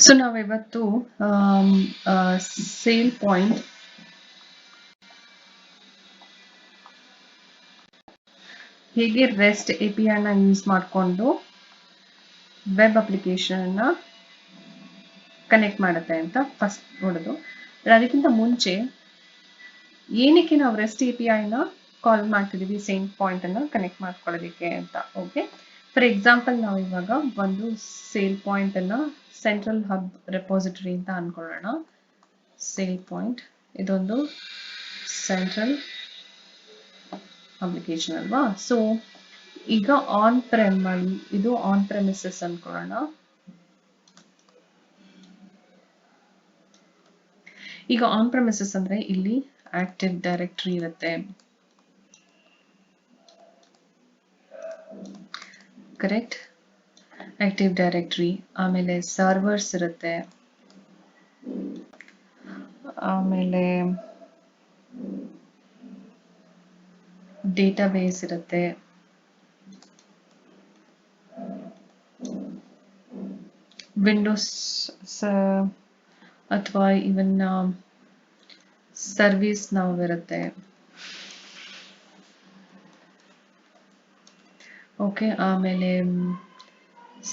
So ನಾವಿವತ್ತು sale point ಹೇಗೆ rest API ನ ಯೂಸ್ ಮಾಡಿಕೊಂಡು ವೆಬ್ ಅಪ್ಲಿಕೇಶನ್ ಕನೆಕ್ಟ್ ಮಾಡುತ್ತೆ ಅಂತ ಫಸ್ಟ್ ನೋಡೋದು. ಅದಕ್ಕಿಂತ ಮುಂಚೆ ಏನಕ್ಕೆ ನಾವು ರೆಸ್ಟ್ API ನ ಕಾಲ್ ಮಾಡ್ತಿದೀವಿ ಸೇಮ್ ಪಾಯಿಂಟ್ ಅನ್ನ ಕನೆಕ್ಟ್ ಮಾಡ್ಕೊಳ್ಳೋದಕ್ಕೆ ಅಂತ. ಓಕೆ, ಫಾರ್ ಎಕ್ಸಾಂಪಲ್ ನಾವು ಇವಾಗ ಒಂದು ಸೇಲ್ ಪಾಯಿಂಟ್ ಅನ್ನ ಸೆಂಟ್ರಲ್ ಹಬ್ ರೆಪೋಸಿಟರಿ ಅಂತ ಅನ್ಕೊಳ್ಳೋಣ. ಸೇಲ್ ಪಾಯಿಂಟ್ ಇದೊಂದು ಸೆಂಟ್ರಲ್ ಅಪ್ಲಿಕೇಶನ್ ಅಲ್ವಾ. ಸೊ ಈಗ ಆನ್ ಪ್ರೆಮ್ ಇದು ಆನ್ ಪ್ರೆಮಿಸಸ್ ಅನ್ಕೊಳ್ಳೋಣ. ಈಗ ಆನ್ ಪ್ರೆಮಿಸಸ್ ಅಂದ್ರೆ ಇಲ್ಲಿ ಆಕ್ಟಿವ್ ಡೈರೆಕ್ಟರಿ ಇರುತ್ತೆ, ಕರೆಕ್ಟ್? ಆಕ್ಟಿವ್ ಡೈರೆಕ್ಟರಿ, ಆಮೇಲೆ ಸರ್ವರ್ಸ್ ಇರುತ್ತೆ, ಆಮೇಲೆ ಡೇಟಾಬೇಸ್ ಇರುತ್ತೆ, ವಿಂಡೋಸ್ ಅಥವಾ ಇವನ್ ಸರ್ವಿಸ್ ನಾವು ಇರುತ್ತೆ. ಓಕೆ, ಆಮೇಲೆ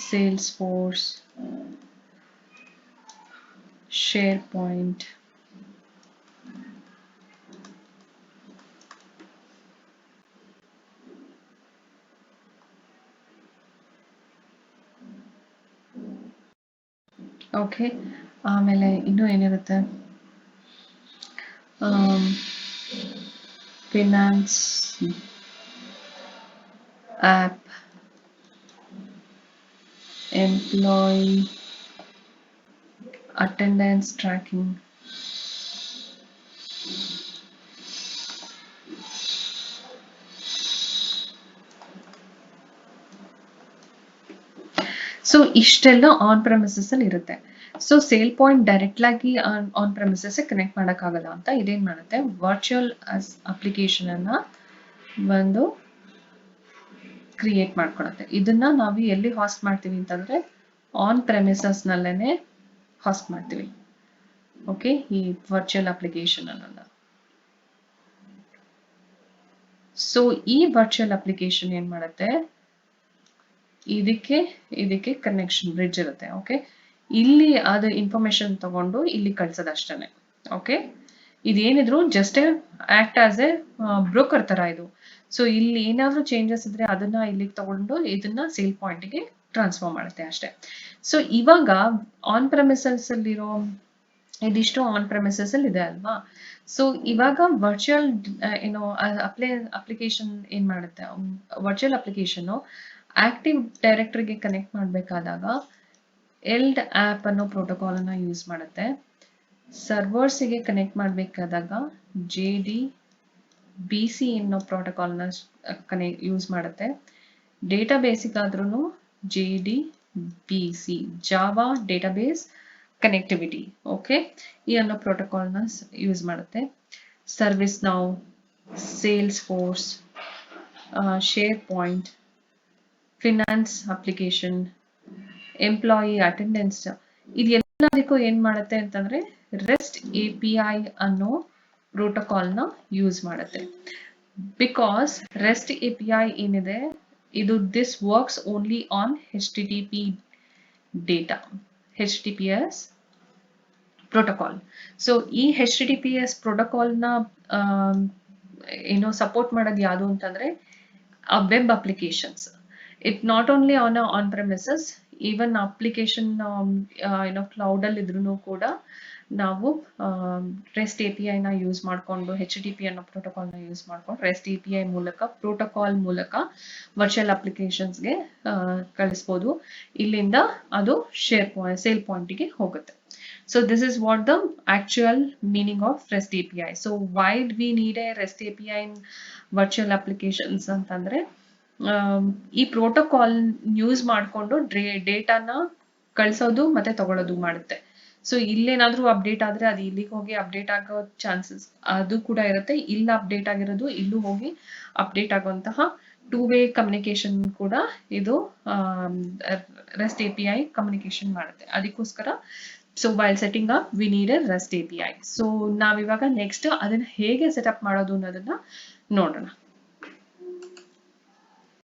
sales force, share point, okay, ಆಮೇಲೆ ಇನ್ನೂ ಏನಿರುತ್ತೆ, finance app, employee attendance tracking, so ಇಷ್ಟೆಲ್ಲ ಆನ್ ಪ್ರೆಮಿಸಸ್ ಅಲ್ಲಿ ಇರುತ್ತೆ. ಸೊ ಸೇಲ್ ಪಾಯಿಂಟ್ ಡೈರೆಕ್ಟ್ ಆಗಿ ಆನ್ ಪ್ರೆಮಿಸಸ್ ಕನೆಕ್ಟ್ ಮಾಡೋಕ್ಕಾಗಲ್ಲ ಅಂತ ಇದೇನ್ ಮಾಡುತ್ತೆ, ವರ್ಚುವಲ್ ಅಪ್ಲಿಕೇಶನ್ ಅನ್ನ ಒಂದು ಕ್ರಿಯೇಟ್ ಮಾಡ್ಕೊಳುತ್ತೆ. ಇದನ್ನ ನಾವು ಎಲ್ಲಿ ಹಾಸ್ಟ್ ಮಾಡ್ತೀವಿ ಅಂತಂದ್ರೆ ಆನ್ ಪ್ರೆಮಿಸಸ್ ನಲ್ಲೇನೆ ಹಾಸ್ಟ್ ಮಾಡ್ತೀವಿ. ಓಕೆ, ಈ ವರ್ಚುವಲ್ ಅಪ್ಲಿಕೇಶನ್ ಅನ್ನ. ಸೊ ಈ ವರ್ಚುವಲ್ ಅಪ್ಲಿಕೇಶನ್ ಏನ್ ಮಾಡುತ್ತೆ, ಇದಕ್ಕೆ ಕನೆಕ್ಷನ್ ಬ್ರಿಡ್ಜ್ ಇರುತ್ತೆ. ಓಕೆ, ಇಲ್ಲಿ ಅದು ಇನ್ಫಾರ್ಮೇಶನ್ ತಗೊಂಡು ಇಲ್ಲಿ ಕಳ್ಸೋದಷ್ಟೇನೆ. ಓಕೆ, ಇದೇನಿದ್ರು just act as a broker ತರ ಇದು. ಸೊ ಇಲ್ಲಿ ಏನಾದ್ರೂ ಚೇಂಜಸ್ ಇದ್ರೆ ಅದನ್ನ ಇಲ್ಲಿಗೆ ತಗೊಂಡು ಇದನ್ನ ಸೇಲ್ ಪಾಯಿಂಟ್ಗೆ ಟ್ರಾನ್ಸ್ಫರ್ ಮಾಡುತ್ತೆ ಅಷ್ಟೇ. ಸೊ ಇವಾಗ ಆನ್ ಪ್ರೆಮಿಸಸ್ ಅಲ್ಲಿರೋ ಇದಿಷ್ಟು ಆನ್ ಪ್ರೆಮಿಸಸ್ ಅಲ್ಲಿ ಇದೆ ಅಲ್ವಾ. ಸೊ ಇವಾಗ ವರ್ಚುವಲ್ ಏನೋ ಅಪ್ಲಿಕೇಶನ್ ಏನ್ ಮಾಡುತ್ತೆ, ವರ್ಚುವಲ್ ಅಪ್ಲಿಕೇಶನ್ ಆಕ್ಟಿವ್ ಡೈರೆಕ್ಟರಿಗೆ ಕನೆಕ್ಟ್ ಮಾಡಬೇಕಾದಾಗ ಎಲ್ಡ್ ಆಪ್ ಅನ್ನೋ ಪ್ರೋಟೋಕಾಲ್ ಅನ್ನ ಯೂಸ್ ಮಾಡುತ್ತೆ. ಸರ್ವರ್ಸ್ಗೆ ಕನೆಕ್ಟ್ ಮಾಡಬೇಕಾದಾಗ JDBC ಅನ್ನೋ ಪ್ರೋಟೋಕಾಲ್ ನ ಯೂಸ್ ಮಾಡುತ್ತೆ. ಡೇಟಾಬೇಸಿಗಾದ್ರೂ JDBC, Java database connectivity. Okay, ಈ ಅನ್ನೋ ಪ್ರೋಟೋಕಾಲ್ ನ ಯೂಸ್ ಮಾಡುತ್ತೆ. ServiceNow, sales force, share point, finance application, employee attendance, ಇದೆಲ್ಲದಕ್ಕೂ ಏನ್ ಮಾಡುತ್ತೆ ಅಂತಂದ್ರೆ ರೆಸ್ಟ್ API ಅನ್ನೋ ಪ್ರೋಟೋಕಾಲ್ ನ ಯೂಸ್ ಮಾಡುತ್ತೆ. ಬಿಕಾಸ್ ರೆಸ್ಟ್ API ಏನಿದೆ ಇದು this works only on HTTP data, HTTPS protocol. So ಈ HTTPS ಪ್ರೋಟೋಕಾಲ್ ನ ಏನೋ ಸಪೋರ್ಟ್ ಮಾಡೋದು ಯಾವುದು ಅಂತಂದ್ರೆ web applications. It not only on premises, even application cloud ಅಲ್ಲಿ ಇದ್ರೂ ಕೂಡ ನಾವು ರೆಸ್ಟ್ API ನ ಯೂಸ್ ಮಾಡ್ಕೊಂಡು HTTP ಅನ್ನೋ ಪ್ರೋಟೋಕಾಲ್ ನ ಯೂಸ್ ಮಾಡ್ಕೊಂಡು ರೆಸ್ಟ್ API ಮೂಲಕ ಪ್ರೋಟೋಕಾಲ್ ಮೂಲಕ ವರ್ಚುವಲ್ ಅಪ್ಲಿಕೇಶನ್ಸ್ಗೆ ಕಳಿಸ್ಬೋದು. ಇಲ್ಲಿಂದ ಅದು ಸೇಲ್ ಪಾಯಿಂಟ್ಗೆ ಹೋಗುತ್ತೆ. So this is what the actual meaning of REST API. So why we need a REST API in virtual applications ಅಂತಂದ್ರೆ ಈ ಪ್ರೋಟೋಕಾಲ್ ಯೂಸ್ ಮಾಡಿಕೊಂಡು ಡೇಟಾನ ಕಳಿಸೋದು ಮತ್ತೆ ತಗೊಳ್ಳೋದು ಮಾಡುತ್ತೆ. ಸೊ ಇಲ್ಲೇನಾದ್ರೂ ಅಪ್ಡೇಟ್ ಆದ್ರೆ ಅದು ಇಲ್ಲಿಗೆ ಹೋಗಿ ಅಪ್ಡೇಟ್ ಆಗೋ ಚಾನ್ಸಸ್ ಅದು ಕೂಡ ಇರುತ್ತೆ. ಇಲ್ಲ ಅಪ್ಡೇಟ್ ಆಗಿರೋದು ಇಲ್ಲೂ ಹೋಗಿ ಅಪ್ಡೇಟ್ ಆಗುವಂತಹ ಟೂ ವೇ ಕಮ್ಯುನಿಕೇಶನ್ ಕೂಡ ಇದು ರೆಸ್ಟ್ API ಕಮ್ಯುನಿಕೇಶನ್ ಮಾಡುತ್ತೆ. ಅದಕ್ಕೋಸ್ಕರ so while setting up we need A rest API. So ನಾವಿವಾಗ ನೆಕ್ಸ್ಟ್ ಅದನ್ನ ಹೇಗೆ ಸೆಟಪ್ ಮಾಡೋದು ಅನ್ನೋದನ್ನ ನೋಡೋಣ.